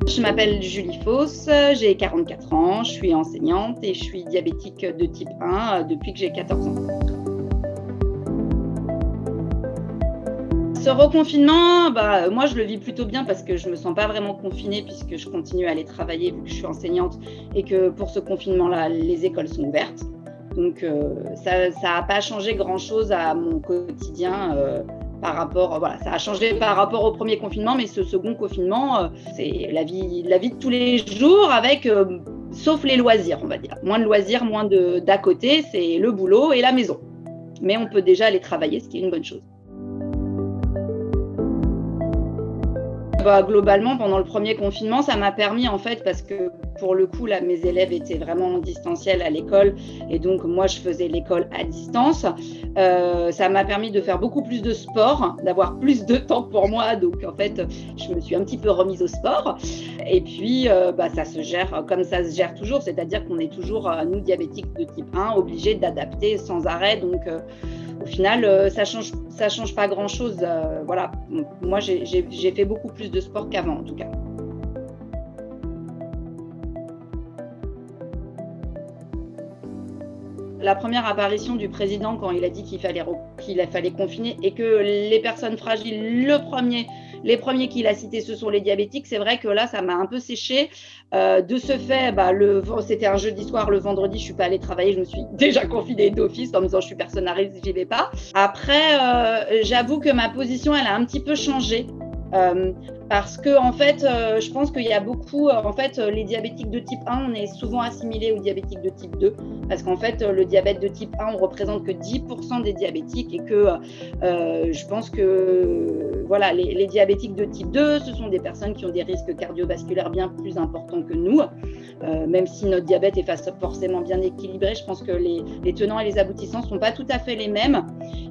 Je m'appelle Julie Fausse, j'ai 44 ans, je suis enseignante et je suis diabétique de type 1 depuis que j'ai 14 ans. Ce reconfinement, moi je le vis plutôt bien parce que je ne me sens pas vraiment confinée puisque je continue à aller travailler vu que je suis enseignante et que pour ce confinement-là, les écoles sont ouvertes. Donc ça n'a pas changé grand-chose à mon quotidien par rapport, voilà, ça a changé par rapport au premier confinement, mais ce second confinement, c'est la vie de tous les jours avec, sauf les loisirs, on va dire. Moins de loisirs, moins d'à côté, c'est le boulot et la maison. Mais on peut déjà aller travailler, ce qui est une bonne chose. Globalement, pendant le premier confinement, ça m'a permis en fait, parce que pour le coup, là, mes élèves étaient vraiment en distanciel à l'école et donc moi, je faisais l'école à distance. Ça m'a permis de faire beaucoup plus de sport, d'avoir plus de temps pour moi. Donc en fait, je me suis un petit peu remise au sport. Et puis, ça se gère comme ça se gère toujours, c'est-à-dire qu'on est toujours, nous, diabétiques de type 1, obligés d'adapter sans arrêt. Donc, au final, ça change pas grand-chose. Voilà. Moi, j'ai fait beaucoup plus de sport qu'avant, en tout cas. La première apparition du président quand il a dit qu'il fallait confiner et que les personnes fragiles, les premiers qu'il a cités, ce sont les diabétiques, c'est vrai que là, ça m'a un peu séché. De ce fait, c'était un jeudi soir, le vendredi, je ne suis pas allée travailler, je me suis déjà confinée d'office en me disant je suis personne à risque, j'y vais pas. Après, j'avoue que ma position, elle a un petit peu changé. Parce que en fait, je pense qu'il y a beaucoup, les diabétiques de type 1, on est souvent assimilés aux diabétiques de type 2, parce qu'en fait, le diabète de type 1, on représente que 10% des diabétiques et que je pense que voilà, les diabétiques de type 2, ce sont des personnes qui ont des risques cardiovasculaires bien plus importants que nous. Même si notre diabète est forcément bien équilibré, je pense que les tenants et les aboutissants ne sont pas tout à fait les mêmes.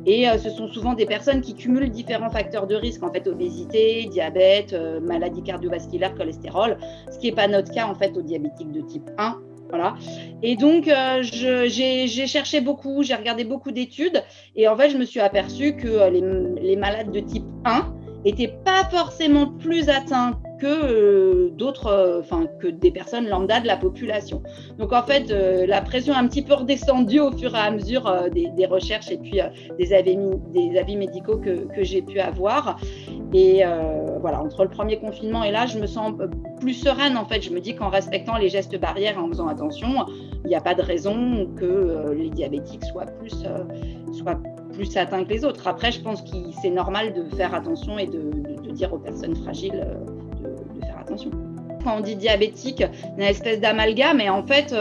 Et ce sont souvent des personnes qui cumulent différents facteurs de risque, en fait, obésité, diabète, maladies cardiovasculaires, cholestérol, ce qui n'est pas notre cas, en fait, aux diabétiques de type 1. Voilà. Et donc, j'ai cherché beaucoup, j'ai regardé beaucoup d'études et en fait, je me suis aperçue que les malades de type 1 n'étaient pas forcément plus atteints que d'autres, que des personnes lambda de la population. Donc en fait, la pression est un petit peu redescendue au fur et à mesure des recherches et puis des avis médicaux que j'ai pu avoir. Et voilà, entre le premier confinement et là, je me sens plus sereine en fait. Je me dis qu'en respectant les gestes barrières et en faisant attention, il n'y a pas de raison que les diabétiques soient plus atteints que les autres. Après, je pense que c'est normal de faire attention et de dire aux personnes fragiles de faire attention. Quand on dit diabétique, il y a une espèce d'amalgame, et en fait,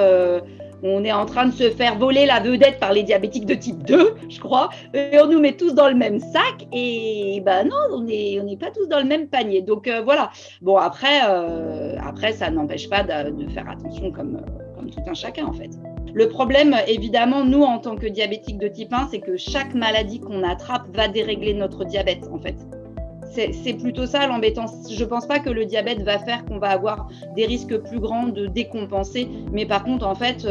on est en train de se faire voler la vedette par les diabétiques de type 2, je crois, et on nous met tous dans le même sac, et non, on n'est pas tous dans le même panier. Donc voilà. Bon, après, ça n'empêche pas de faire attention comme tout un chacun, en fait. Le problème, évidemment, nous, en tant que diabétiques de type 1, c'est que chaque maladie qu'on attrape va dérégler notre diabète, en fait. C'est plutôt ça l'embêtant. Je ne pense pas que le diabète va faire qu'on va avoir des risques plus grands de décompenser. Mais par contre, en fait,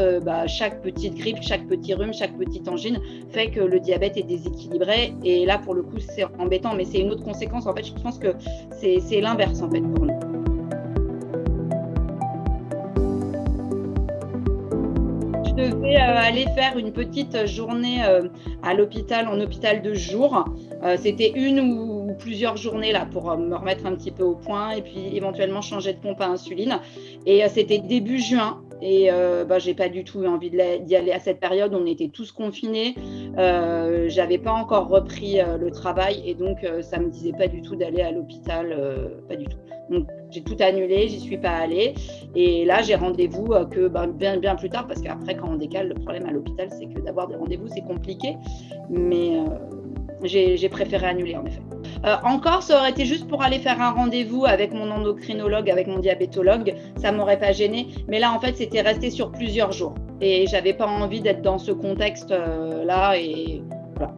chaque petite grippe, chaque petit rhume, chaque petite angine fait que le diabète est déséquilibré. Et là, pour le coup, c'est embêtant. Mais c'est une autre conséquence. En fait, je pense que c'est l'inverse, en fait, pour nous. Je devais aller faire une petite journée à l'hôpital, en hôpital de jour. C'était une ou plusieurs journées là pour me remettre un petit peu au point et puis éventuellement changer de pompe à insuline. Et c'était début juin. Et j'ai pas du tout eu envie d'y aller à cette période. On était tous confinés. J'avais pas encore repris le travail et donc ça me disait pas du tout d'aller à l'hôpital, pas du tout. Donc j'ai tout annulé, j'y suis pas allée. Et là j'ai rendez-vous que bien plus tard, parce qu'après quand on décale, le problème à l'hôpital c'est que d'avoir des rendez-vous c'est compliqué. Mais j'ai préféré annuler en effet. Encore, ça aurait été juste pour aller faire un rendez-vous avec mon endocrinologue, avec mon diabétologue, ça m'aurait pas gêné. Mais là, en fait, c'était resté sur plusieurs jours. Et j'avais pas envie d'être dans ce contexte-là. Et voilà.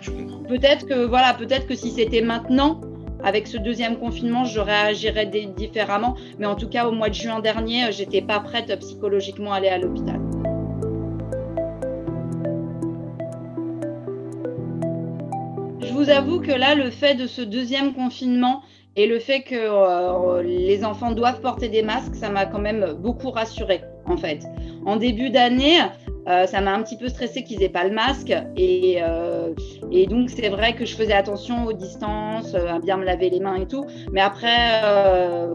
Je comprends. Peut-être que si c'était maintenant, avec ce deuxième confinement, je réagirais différemment. Mais en tout cas, au mois de juin dernier, j'étais pas prête psychologiquement à aller à l'hôpital. Je vous avoue que là, le fait de ce deuxième confinement Et le fait que les enfants doivent porter des masques, ça m'a quand même beaucoup rassurée, en fait. En début d'année, ça m'a un petit peu stressée qu'ils n'aient pas le masque. Et donc, c'est vrai que je faisais attention aux distances, à bien me laver les mains et tout. Mais après,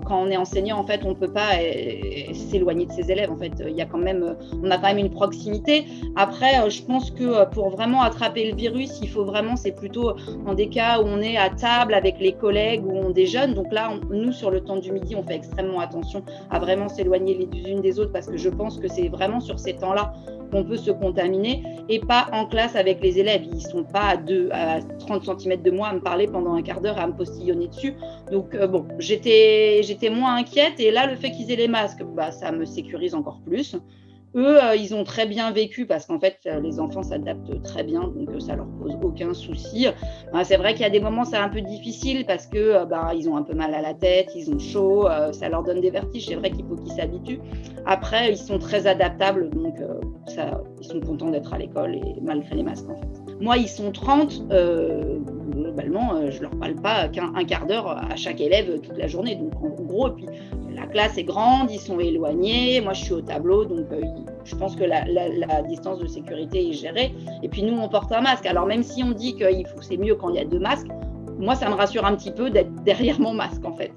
quand on est enseignant, en fait, on ne peut pas s'éloigner de ses élèves. En fait, il y a quand même, on a quand même une proximité. Après, je pense que pour vraiment attraper le virus, il faut vraiment, c'est plutôt dans des cas où on est à table avec les collègues ou on déjeune. Donc là, nous, sur le temps du midi, on fait extrêmement attention à vraiment s'éloigner les unes des autres parce que je pense que c'est vraiment sur ces temps-là qu'on peut se contaminer et pas en classe avec les élèves. Ils ne sont pas à 30 cm de moi à me parler pendant un quart d'heure, à me postillonner dessus. Donc bon, j'étais moins inquiète et là, le fait qu'ils aient les masques, ça me sécurise encore plus. Eux, ils ont très bien vécu parce qu'en fait, les enfants s'adaptent très bien, donc ça leur pose aucun souci. C'est vrai qu'il y a des moments, c'est un peu difficile parce que ils ont un peu mal à la tête, ils ont chaud, ça leur donne des vertiges. C'est vrai qu'il faut qu'ils s'habituent. Après, ils sont très adaptables, donc ils sont contents d'être à l'école et malgré les masques en fait. Moi, ils sont 30, globalement, je leur parle pas qu'un quart d'heure à chaque élève toute la journée. Donc en gros, et puis la classe est grande, ils sont éloignés, moi je suis au tableau, donc je pense que la distance de sécurité est gérée. Et puis nous, on porte un masque. Alors même si on dit que c'est mieux quand il y a 2 masques, moi ça me rassure un petit peu d'être derrière mon masque en fait.